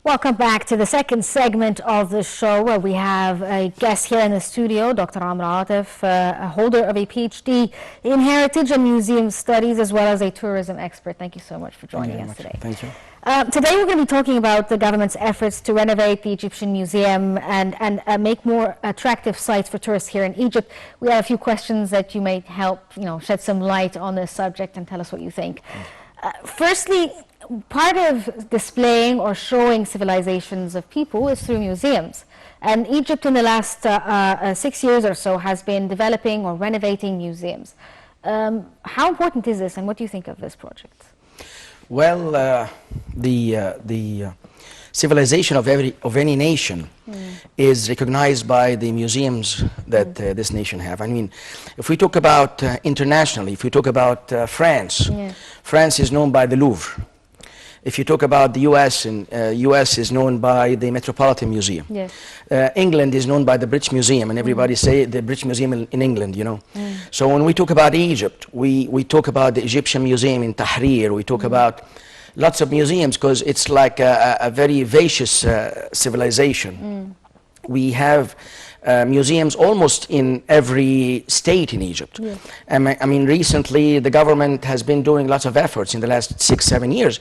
Welcome back to the second segment of the show where we have a guest here in the studio, Dr. Atef, a holder of a PhD in Heritage and Museum Studies as well as a tourism expert. Thank you so much for joining us today. Thank you. Today we're going to be talking about the government's efforts to renovate the Egyptian Museum and make more attractive sites for tourists here in Egypt. We have a few questions that you may help, shed some light on this subject and tell us what you think. Firstly, part of displaying or showing civilizations of people is through museums. And Egypt in the last 6 years or so has been developing or renovating museums. How important is this and what do you think of this project? Well, the civilization of any nation is recognized by the museums that this nation have. I mean, if we talk about internationally, if we talk about France, France is known by the Louvre. If you talk about the U.S., U.S. is known by the Metropolitan Museum. Yes. England is known by the British Museum, and everybody say the British Museum in England, So when we talk about Egypt, we talk about the Egyptian Museum in Tahrir. We talk about lots of museums because it's like a very vicious civilization. We have museums almost in every state in Egypt. Yes. I mean, recently the government has been doing lots of efforts in the last 6-7 years,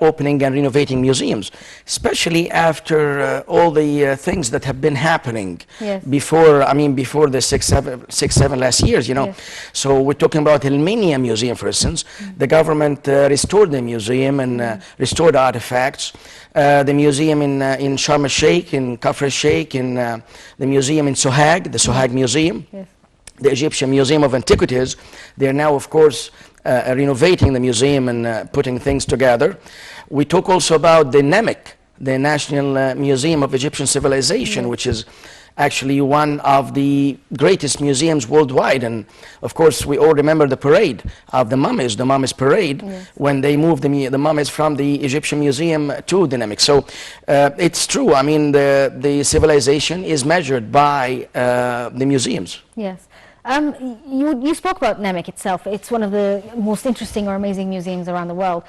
opening and renovating museums, especially after all the things that have been happening before. I mean, before the 6-7 last years, Yes. So we're talking about El Minya Museum, for instance. The government restored the museum and restored artifacts. The museum in Sharm el-Sheikh, in Kafr el-Sheikh, in the museum in Sohag, the Sohag Museum, the Egyptian Museum of Antiquities. They are now, of course, renovating the museum and putting things together. We talk also about the NEMC, the National Museum of Egyptian Civilization, which is actually one of the greatest museums worldwide. And of course, we all remember the parade of the mummies parade, when they moved the mummies from the Egyptian Museum to the NEMC. So it's true. I mean, the civilization is measured by the museums. Yes. You spoke about NEMC itself. It's one of the most interesting or amazing museums around the world.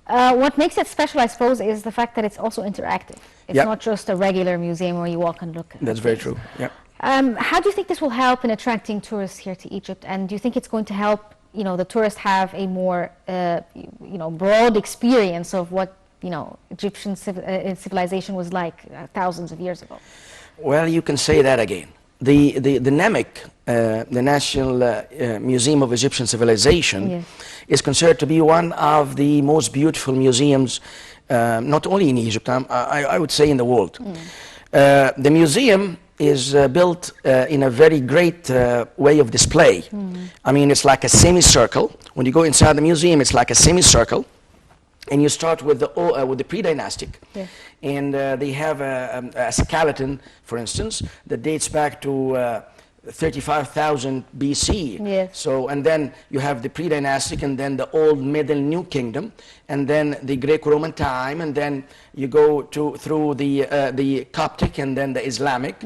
What makes it special, I suppose, is the fact that it's also interactive. It's not just a regular museum where you walk and look. That's very true. Yeah. How do you think this will help in attracting tourists here to Egypt? And do you think it's going to help, the tourists have a more, broad experience of what, Egyptian civilization was like thousands of years ago? Well, you can say that again. The NEMC, the National Museum of Egyptian Civilization, is considered to be one of the most beautiful museums, not only in Egypt, I would say in the world. The museum is built in a very great way of display. I mean, it's like a semicircle. When you go inside the museum, it's like a semicircle. And you start with the pre-dynastic. And they have a skeleton, for instance, that dates back to 35,000 BC. So, and then you have the pre-dynastic, and then the old Middle New Kingdom, and then the Greco-Roman time, and then you go through the Coptic, and then the Islamic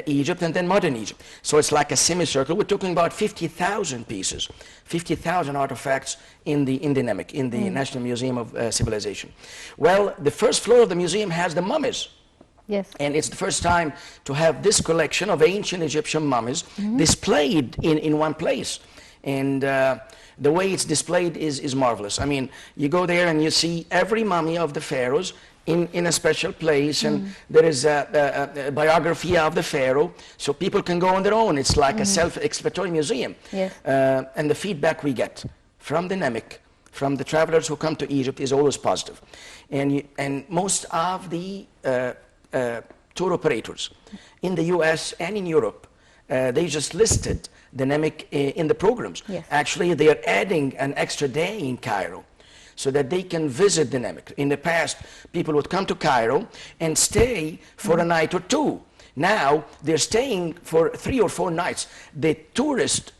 Egypt, and then modern Egypt. So it's like a semicircle. We're talking about 50,000 pieces, 50,000 artifacts in the NEMC, in the National Museum of Civilization. Well, the first floor of the museum has the mummies. And it's the first time to have this collection of ancient Egyptian mummies displayed in one place. And the way it's displayed is marvelous. I mean, you go there and you see every mummy of the pharaohs in a special place, and there is a biography of the pharaoh, so people can go on their own. It's like a self-explanatory museum. And the feedback we get from the NEMC, from the travelers who come to Egypt, is always positive. And most of the tour operators in the US and in Europe, they just listed the NEMC in the programs. Actually, they are adding an extra day in Cairo so that they can visit the NEMC. In the past, people would come to Cairo and stay for a night or two. Now they're staying for 3 or 4 nights. The tourist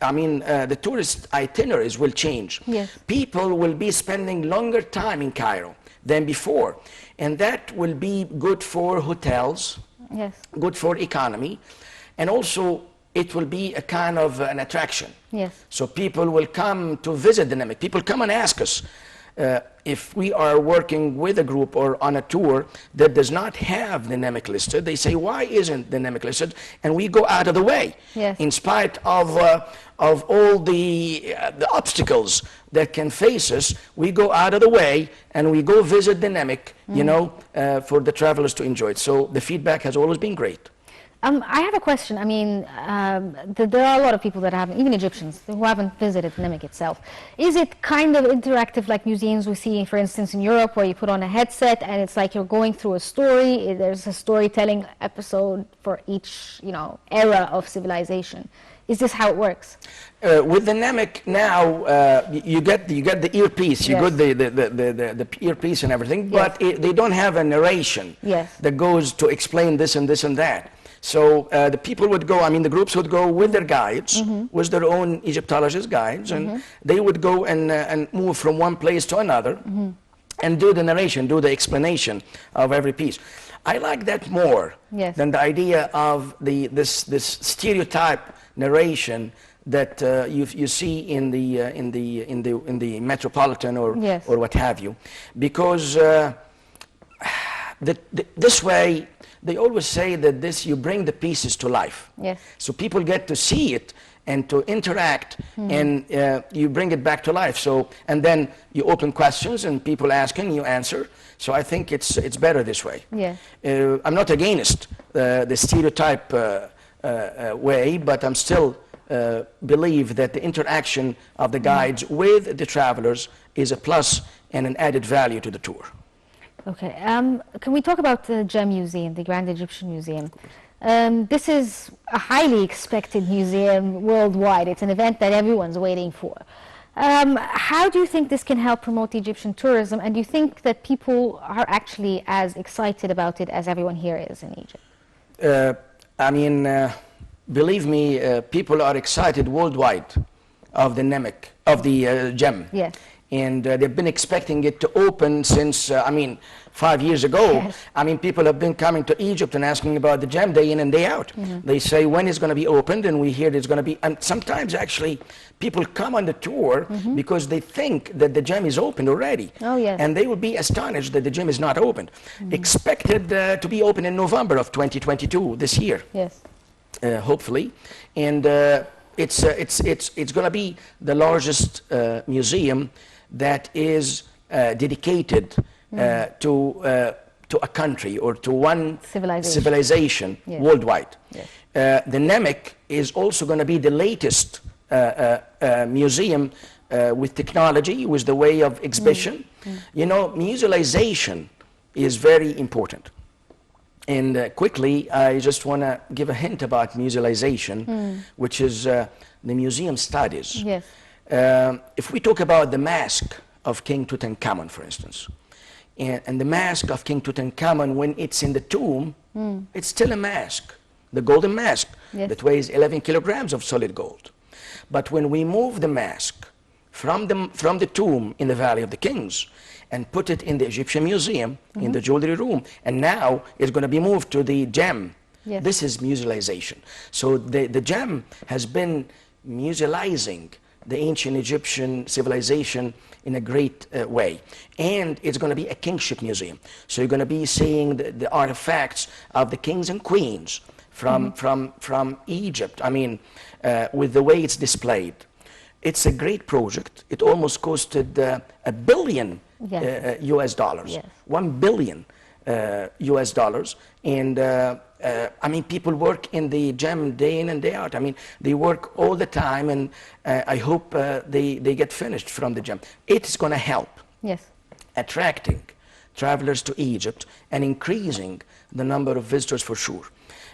itineraries will change. People will be spending longer time in Cairo than before. And that will be good for hotels, good for economy, and also it will be a kind of an attraction. So people will come to visit the NEMC. People come and ask us, if we are working with a group or on a tour that does not have the Namek listed, they say, why isn't the Namek listed? And we go out of the way, Yes. in spite of all the obstacles that can face us. We go out of the way and we go visit the Namek, you know, for the travelers to enjoy it. So the feedback has always been great. I have a question. I mean, there are a lot of people that haven't, even Egyptians, who haven't visited Namek itself. Is it kind of interactive like museums we see, for instance, in Europe, where you put on a headset and it's like you're going through a story? There's a storytelling episode for each, you know, era of civilization. Is this how it works? With the Namek now, you get the earpiece, you Yes. get the earpiece and everything, Yes. but they don't have a narration Yes. that goes to explain this and this and that. So the people would go, I mean, the groups would go with their guides, with their own Egyptologist guides, and they would go and move from one place to another and do the narration, do the explanation of every piece. I like that more Yes. than the idea of this stereotype narration that you see in the metropolitan or Yes. or what have you, because this way they always say that you bring the pieces to life. Yes. So people get to see it and to interact, and you bring it back to life. So, and then you open questions and people ask and you answer. So I think it's better this way. Yeah. I'm not against the stereotype way, but I'm still believe that the interaction of the guides with the travelers is a plus and an added value to the tour. Okay. Can we talk about the Gem Museum, the Grand Egyptian Museum? This is a highly expected museum worldwide. It's an event that everyone's waiting for. How do you think this can help promote Egyptian tourism? And do you think that people are actually as excited about it as everyone here is in Egypt? I mean, believe me, people are excited worldwide of the Namek, of the Gem. Yes. And they've been expecting it to open since, 5 years ago. Yes. I mean, people have been coming to Egypt and asking about the Gem day in and day out. They say when it's going to be opened, and we hear it's going to be, and sometimes actually people come on the tour because they think that the Gem is opened already. Oh, yes. And they will be astonished that the Gem is not opened. Expected to be open in November of 2022, this year. Yes. Hopefully, and it's going to be the largest museum that is dedicated to a country or to one civilization Yes. worldwide. Yes. The Namek is also going to be the latest museum with technology, with the way of exhibition. You know, musealization is very important. And quickly, I just want to give a hint about musealization, which is the museum studies. Yes. If we talk about the mask of King Tutankhamun, for instance, and the mask of King Tutankhamun, when it's in the tomb, it's still a mask, the golden mask Yes. that weighs 11 kilograms of solid gold. But when we move the mask from the tomb in the Valley of the Kings and put it in the Egyptian Museum, in the jewelry room, and now it's going to be moved to the Gem. Yes. This is musealization. So the Gem has been musealizing the ancient Egyptian civilization in a great way. And it's going to be a kingship museum. So you're going to be seeing the artifacts of the kings and queens from Egypt. I mean, with the way it's displayed. It's a great project. It almost costed $1 billion US dollars. Yes. 1 billion US dollars. And I mean, people work in the Gem day in and day out. I mean, they work all the time, and I hope they get finished from the Gem. It's going to help Yes. attracting travelers to Egypt and increasing the number of visitors for sure.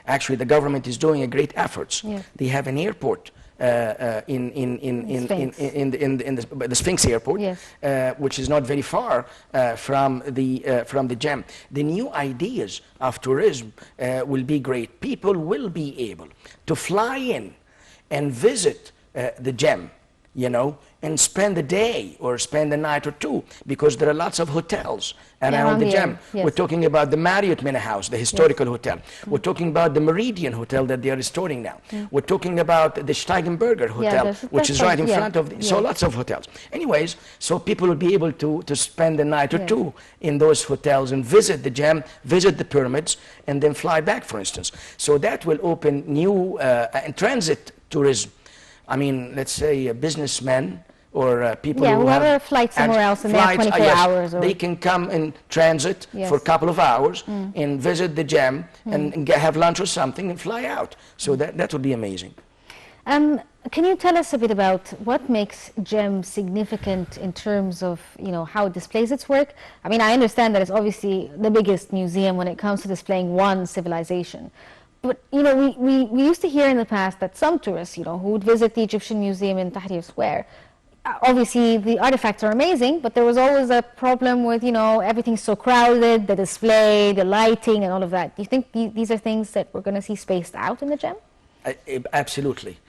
Actually, the government is doing a great efforts. Yes. They have an airport in the Sphinx Airport, Yes. which is not very far from the Gem. The new ideas of tourism will be great. People will be able to fly in and visit the Gem, you know, and spend a day or spend a night or two, because there are lots of hotels around the gem. Yes. We're talking about the Marriott Manor House, the historical hotel. We're talking about the Meridian Hotel that they are restoring now. We're talking about the Steigenberger Hotel, which is right in front of the, so lots of hotels. Anyways, so people will be able to spend a night or two in those hotels and visit the gem, visit the pyramids, and then fly back, for instance. So that will open new and transit tourism. I mean, let's say businessmen or people who have flight somewhere else and they have 24 hours. Or... They can come in transit for a couple of hours and visit the gem and have lunch or something and fly out. So that would be amazing. Can you tell us a bit about what makes GEM significant in terms of, you know, how it displays its work? I mean, I understand that it's obviously the biggest museum when it comes to displaying one civilization. But, you know, we used to hear in the past that some tourists, you know, who would visit the Egyptian Museum in Tahrir Square, obviously the artifacts are amazing, but there was always a problem with, you know, everything's so crowded, the display, the lighting and all of that. Do you think these are things that we're going to see spaced out in the GEM? Absolutely.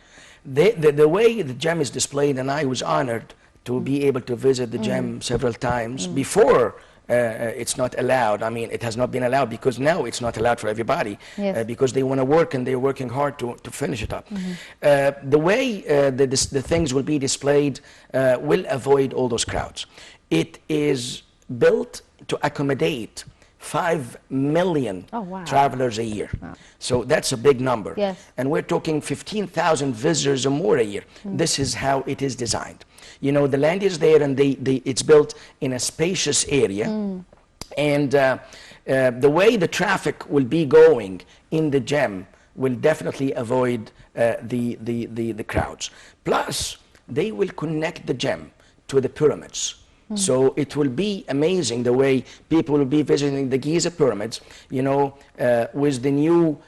The way the gem is displayed, and I was honored to be able to visit the gem several times before it's not allowed. I mean, it has not been allowed because now it's not allowed for everybody because they want to work and they're working hard to finish it up. The way the things will be displayed will avoid all those crowds. It is built to accommodate 5 million travelers a year. So that's a big number. And we're talking 15,000 visitors or more a year. This is how it is designed. You know, the land is there and it's built in a spacious area. And the way the traffic will be going in the gem will definitely avoid the crowds. Plus, they will connect the gem to the pyramids. So it will be amazing the way people will be visiting the Giza pyramids, you know, with the new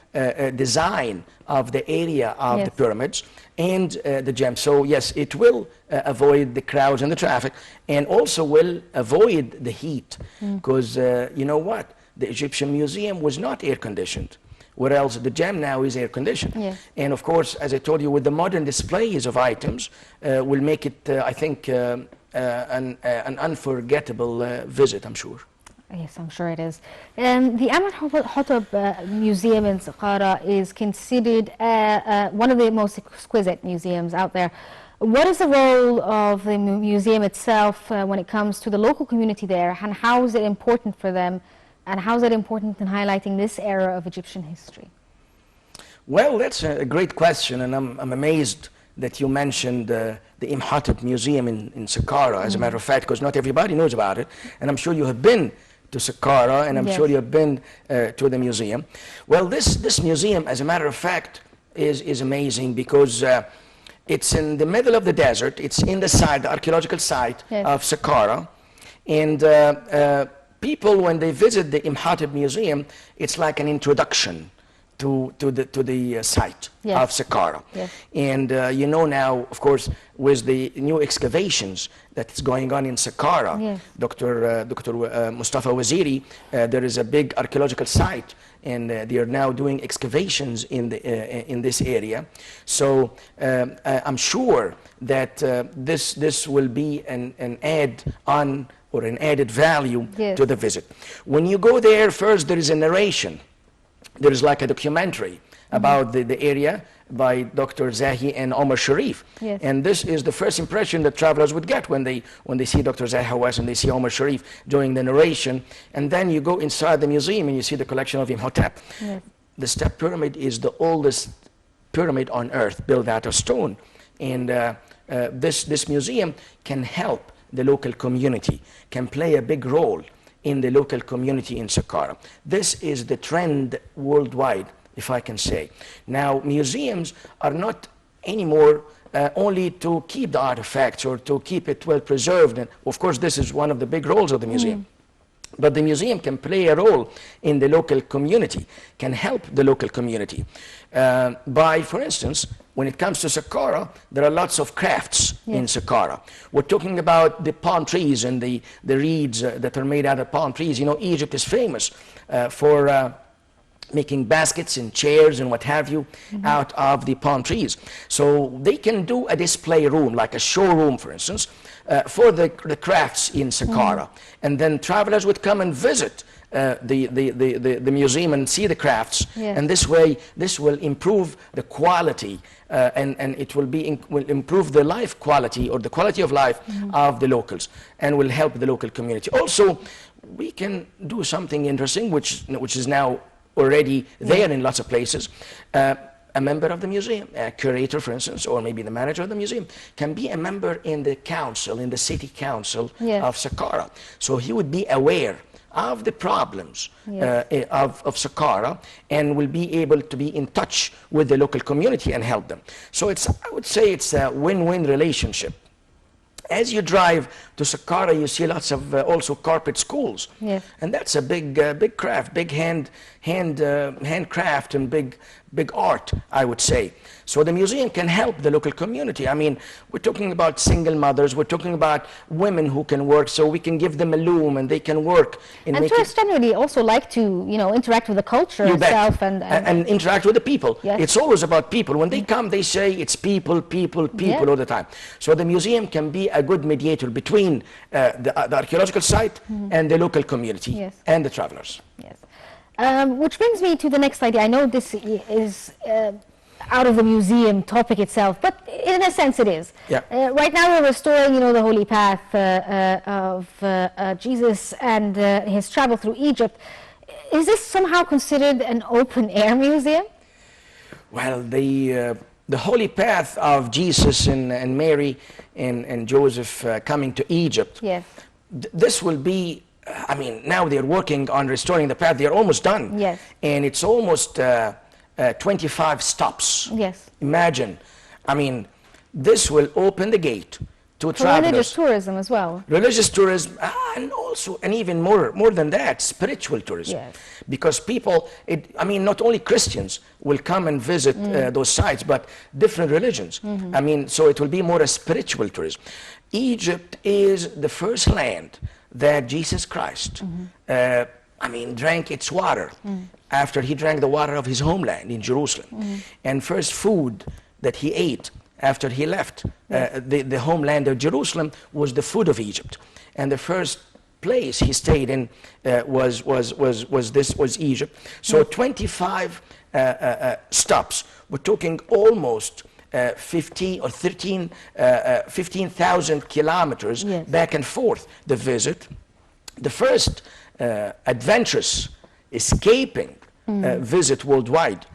design of the area of the pyramids and the gem. So yes, it will avoid the crowds and the traffic, and also will avoid the heat, because you know what? The Egyptian Museum was not air conditioned, whereas the gem now is air conditioned. And of course, as I told you, with the modern displays of items, will make it, I think, an unforgettable visit, I'm sure. Yes, I'm sure it is. The Amenhotep Museum in Saqqara is considered one of the most exquisite museums out there. What is the role of the museum itself when it comes to the local community there, and how is it important for them, and how is it important in highlighting this era of Egyptian history? Well, that's a great question, and I'm amazed that you mentioned the Imhotep Museum in Saqqara, as a matter of fact, because not everybody knows about it, and I'm sure you have been to Saqqara, and I'm sure you have been to the museum. Well, this museum, as a matter of fact, is amazing because it's in the middle of the desert. It's in the archaeological site of Saqqara, and people, when they visit the Imhotep Museum, it's like an introduction to the site of Saqqara. And you know now, of course, with the new excavations that's going on in Saqqara, Dr. Mustafa Waziri, there is a big archaeological site, and they are now doing excavations in this area. So I'm sure that this will be an add-on or an added value to the visit. When you go there, first there is a narration. There is like a documentary about the area by Dr. Zahi and Omar Sharif. And this is the first impression that travelers would get when they see Dr. Zahi Hawass and they see Omar Sharif doing the narration. And then you go inside the museum and you see the collection of Imhotep. The Step Pyramid is the oldest pyramid on earth, built out of stone. And this museum can help the local community, can play a big role in the local community in Saqqara. This is the trend worldwide, if I can say. Now, museums are not anymore only to keep the artifacts or to keep it well preserved. And of course, this is one of the big roles of the museum. But the museum can play a role in the local community, can help the local community. By, for instance, when it comes to Saqqara, there are lots of crafts in Saqqara. We're talking about the palm trees and the reeds that are made out of palm trees. You know, Egypt is famous for making baskets and chairs and what have you out of the palm trees. So they can do a display room, like a showroom, for instance, for the crafts in Saqqara. And then travelers would come and visit the museum and see the crafts. Yes. And this way, this will improve the quality and it will improve the life quality, or the quality of life of the locals, and will help the local community. Also, we can do something interesting, which is now already there in lots of places. A member of the museum, a curator, for instance, or maybe the manager of the museum, can be a member in the council, in the city council of Saqqara. So he would be aware of the problems of Saqqara, and will be able to be in touch with the local community and help them. So I would say it's a win-win relationship. As you drive to Saqqara, you see lots of also carpet schools, and that's a big craft, big handcraft, and big art, I would say. So the museum can help the local community. I mean, we're talking about single mothers, we're talking about women who can work, so we can give them a loom and they can work. And tourists generally also like to, interact with the culture itself and interact with the people. Yes. It's always about people. When they come, they say it's people all the time. So the museum can be a good mediator between the archaeological site and the local community and the travelers. Yes. Which brings me to the next idea. I know this is out of the museum topic itself, but in a sense it is. Yeah. Right now we're restoring, the holy path of Jesus and his travel through Egypt. Is this somehow considered an open-air museum? Well, the holy path of Jesus and Mary and Joseph coming to Egypt, this will be, I mean, now they're working on restoring the path. They're almost done. Yes. And it's almost 25 stops. Yes. Imagine. I mean, this will open the gate to travelers. Religious tourism as well. Religious tourism, and also, and even more than that, spiritual tourism. Yes. Because people, I mean, not only Christians will come and visit those sites, but different religions. I mean, so it will be more a spiritual tourism. Egypt is the first land that Jesus Christ, drank its water after he drank the water of his homeland in Jerusalem. And first food that he ate after he left the homeland of Jerusalem was the food of Egypt. And the first place he stayed in was Egypt. So 25 stops. We're talking almost 15,000 kilometers back and forth. The visit, the first adventurous, escaping visit worldwide,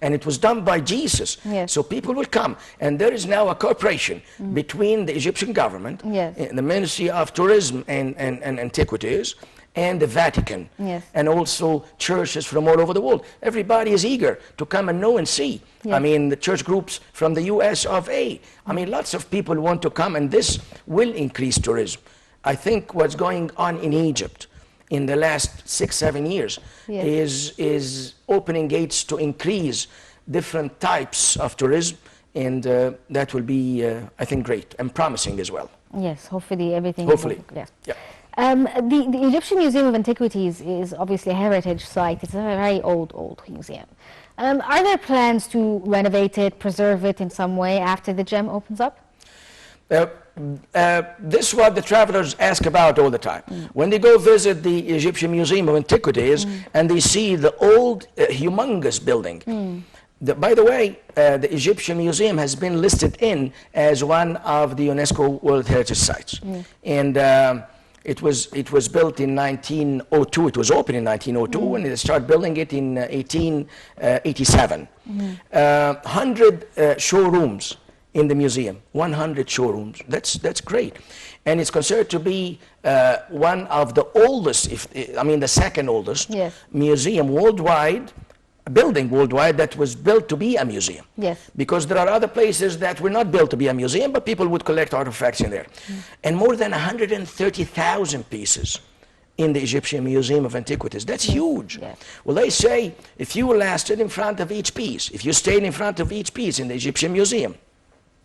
and it was done by Jesus. So people will come, and there is now a cooperation between the Egyptian government, the Ministry of Tourism and Antiquities, and the Vatican, and also churches from all over the world. Everybody is eager to come and know and see. I mean, the church groups from the US of A. I mean, lots of people want to come, and this will increase tourism. I think what's going on in Egypt in the last 6-7 years is opening gates to increase different types of tourism, and that will be, I think, great and promising as well. Yes, hopefully everything. Hopefully. The Egyptian Museum of Antiquities is obviously a heritage site. It's a very old museum. Are there plans to renovate it, preserve it in some way after the gem opens up? This is what the travelers ask about all the time. When they go visit the Egyptian Museum of Antiquities and they see the old, humongous building. By the way, the Egyptian Museum has been listed in as one of the UNESCO World Heritage Sites. And it was built in 1902. It was opened in 1902, and they started building it in 1887. 100 showrooms in the museum, 100 showrooms. That's great, and it's considered to be one of the oldest, the second oldest museum worldwide, building worldwide that was built to be a museum. Because there are other places that were not built to be a museum, but people would collect artifacts in there. And more than 130,000 pieces in the Egyptian Museum of Antiquities. That's huge. Well, they say if you lasted in front of each piece, if you stayed in front of each piece in the Egyptian Museum,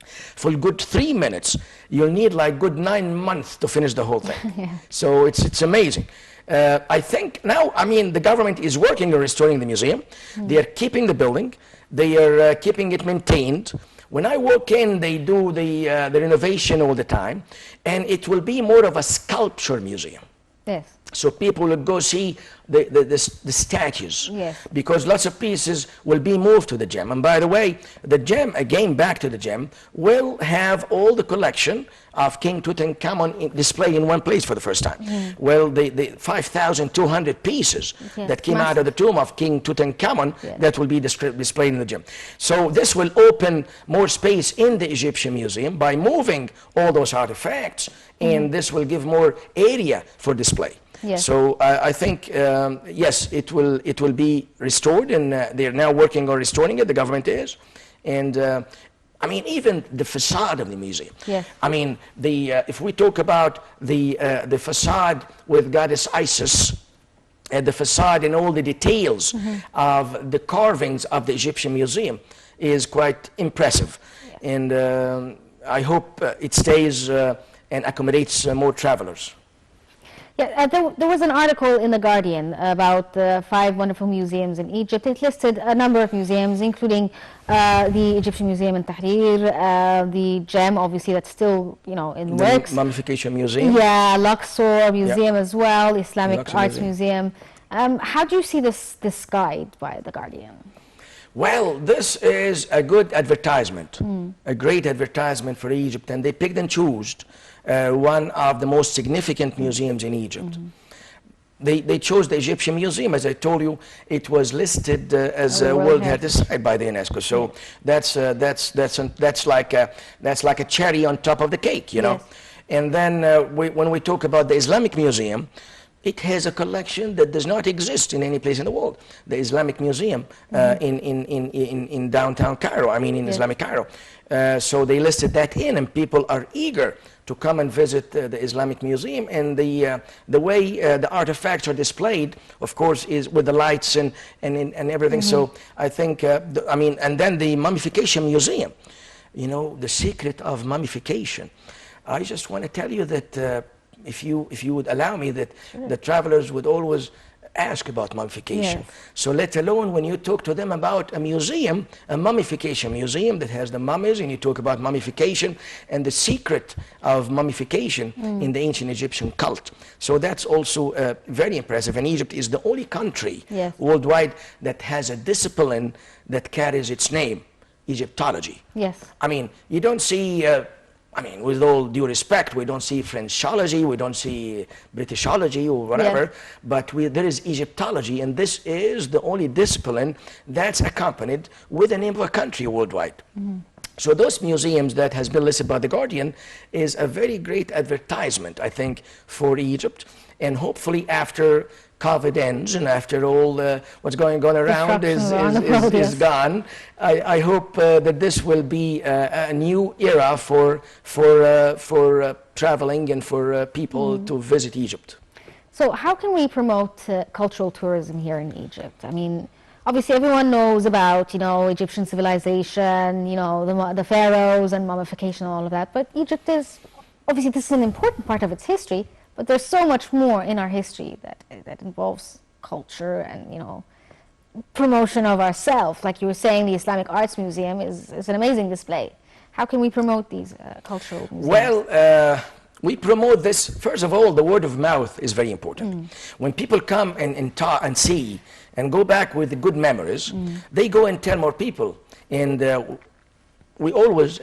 For good 3 minutes, you'll need like good 9 months to finish the whole thing. Yeah. So it's amazing. I think now, I mean, the government is working on restoring the museum. They are keeping the building. They are keeping it maintained. When I walk in, they do the renovation all the time, and it will be more of a sculpture museum. Yes. So people will go see the statues, Yes. because lots of pieces will be moved to the gem. And by the way, the gem, again back to the gem, will have all the collection of King Tutankhamun displayed in one place for the first time. Well, the 5,200 pieces Yes, that came out of the tomb of King Tutankhamun, Yes. that will be displayed in the gem. So this will open more space in the Egyptian museum by moving all those artifacts, and this will give more area for display. Yes. So I think, yes, it will be restored, and they're now working on restoring it, the government is. And I mean, even the facade of the museum. Yes. I mean, if we talk about the facade with goddess Isis, the facade and all the details of the carvings of the Egyptian museum is quite impressive. Yes. And I hope it stays and accommodates more travelers. Yeah, there was an article in The Guardian about the 5 wonderful museums in Egypt. It listed a number of museums, including the Egyptian Museum in Tahrir, the gem, obviously, that's still, you know, in The works. Mummification Museum. Yeah, Luxor Museum as well, Islamic Luxor Arts Museum. Museum. How do you see this guide by The Guardian? Well, this is a good advertisement, a great advertisement for Egypt, and they picked and chose one of the most significant museums in Egypt. They chose the Egyptian Museum. As I told you, it was listed as a World Heritage Site by the UNESCO. So that's like a cherry on top of the cake, you know. Yes. And then when we talk about the Islamic Museum, it has a collection that does not exist in any place in the world. The Islamic Museum in downtown Cairo, I mean in Islamic Cairo. So they listed that in, and people are eager to come and visit the Islamic Museum. And the way the artifacts are displayed, of course, is with the lights and everything. So I think, I mean, and then the Mummification Museum, you know, the secret of mummification. I just want to tell you that if you would allow me, that the travelers would always ask about mummification. Yes. So let alone when you talk to them about a museum, a mummification museum that has the mummies, and you talk about mummification and the secret of mummification in the ancient Egyptian cult. So that's also very impressive. And Egypt is the only country worldwide that has a discipline that carries its name, Egyptology. Yes. I mean, you don't see I mean, with all due respect, we don't see Frenchology, we don't see Britishology or whatever, but there is Egyptology, and this is the only discipline that's accompanied with the name of a country worldwide. So those museums that has been listed by The Guardian is a very great advertisement, I think, for Egypt, and hopefully after COVID ends and after all what's going on around is gone, I hope that this will be a new era for traveling and for people to visit Egypt. So how can we promote cultural tourism here in Egypt? I mean, obviously everyone knows about, you know, Egyptian civilization, you know, the pharaohs and mummification and all of that, but Egypt is, obviously this is an important part of its history, but there's so much more in our history that involves culture and, you know, promotion of ourselves. Like you were saying, the Islamic Arts Museum is an amazing display. How can we promote these cultural museums? Well, we promote this, first of all, the word of mouth is very important. When people come and talk and see and go back with the good memories, they go and tell more people. And we always,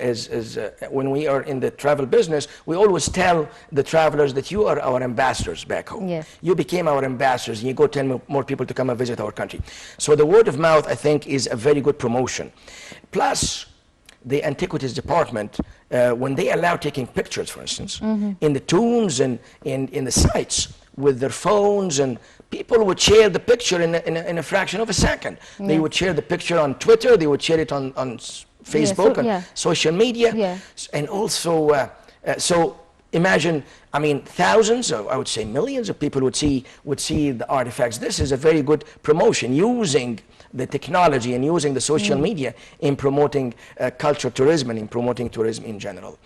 when we are in the travel business, we always tell the travelers that you are our ambassadors back home. Yes. You became our ambassadors, and you go tell more people to come and visit our country. So the word of mouth, I think, is a very good promotion. Plus, the Antiquities department, when they allow taking pictures, for instance, in the tombs and in the sites with their phones, and people would share the picture in a fraction of a second. They would share the picture on Twitter, they would share it on Facebook and social media, and also so imagine, I mean, thousands, or I would say millions of people would see the artifacts. This is a very good promotion, using the technology and using the social media in promoting culture tourism and in promoting tourism in general.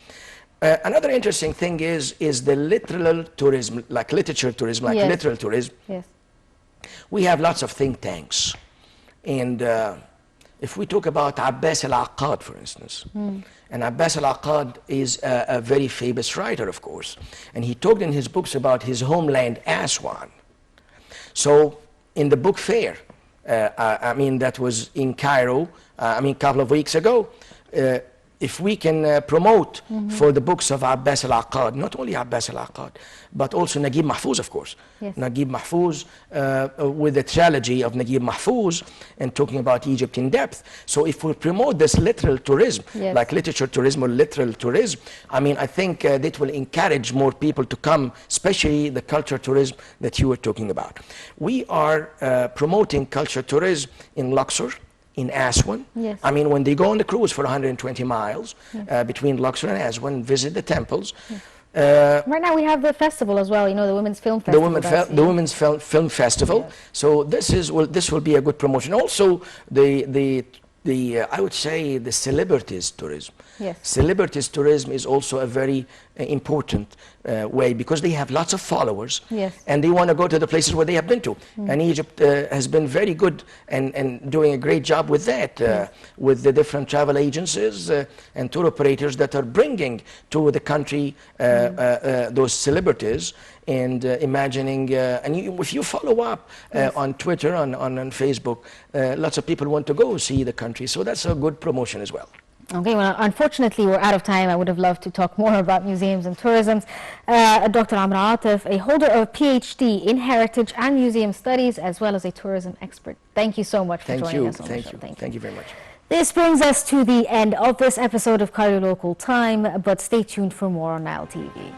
Another interesting thing is the literal tourism, like literature tourism, like literal tourism. Yes. We have lots of think tanks. And if we talk about Abbas al-Aqad, for instance, and Abbas al-Aqad is a very famous writer, of course, and he talked in his books about his homeland, Aswan. So in the book fair, I mean, that was in Cairo, I mean, a couple of weeks ago, if we can promote for the books of Abbas al-Aqad, not only Abbas al-Aqad, but also Naguib Mahfouz, of course. Yes. Naguib Mahfouz, with the trilogy of Naguib Mahfouz, and talking about Egypt in depth. So if we promote this literal tourism, like literature tourism or literal tourism, I mean, I think that will encourage more people to come, especially the culture tourism that you were talking about. We are promoting culture tourism in Luxor, in Aswan. Yes. I mean, when they go on the cruise for 120 miles between Luxor and Aswan, visit the temples. Right now we have the festival as well, you know, the Women's Film Festival. The Women's Film Festival. Yes. So this will be a good promotion. Also, I would say the celebrities tourism. Yes. Celebrities tourism is also a very important way, because they have lots of followers. Yes. And they want to go to the places where they have been to. And Egypt has been very good and doing a great job with that, with the different travel agencies and tour operators that are bringing to the country those celebrities. And imagining, and if you follow up on Twitter, on Facebook, lots of people want to go see the country. So that's a good promotion as well. Okay, well, unfortunately, we're out of time. I would have loved to talk more about museums and tourism. Dr. Amr Atef, a holder of a PhD in Heritage and Museum Studies, as well as a tourism expert. Thank you so much for joining us on the show. Thank you very much. This brings us to the end of this episode of Cairo Local Time, but stay tuned for more on Nile TV.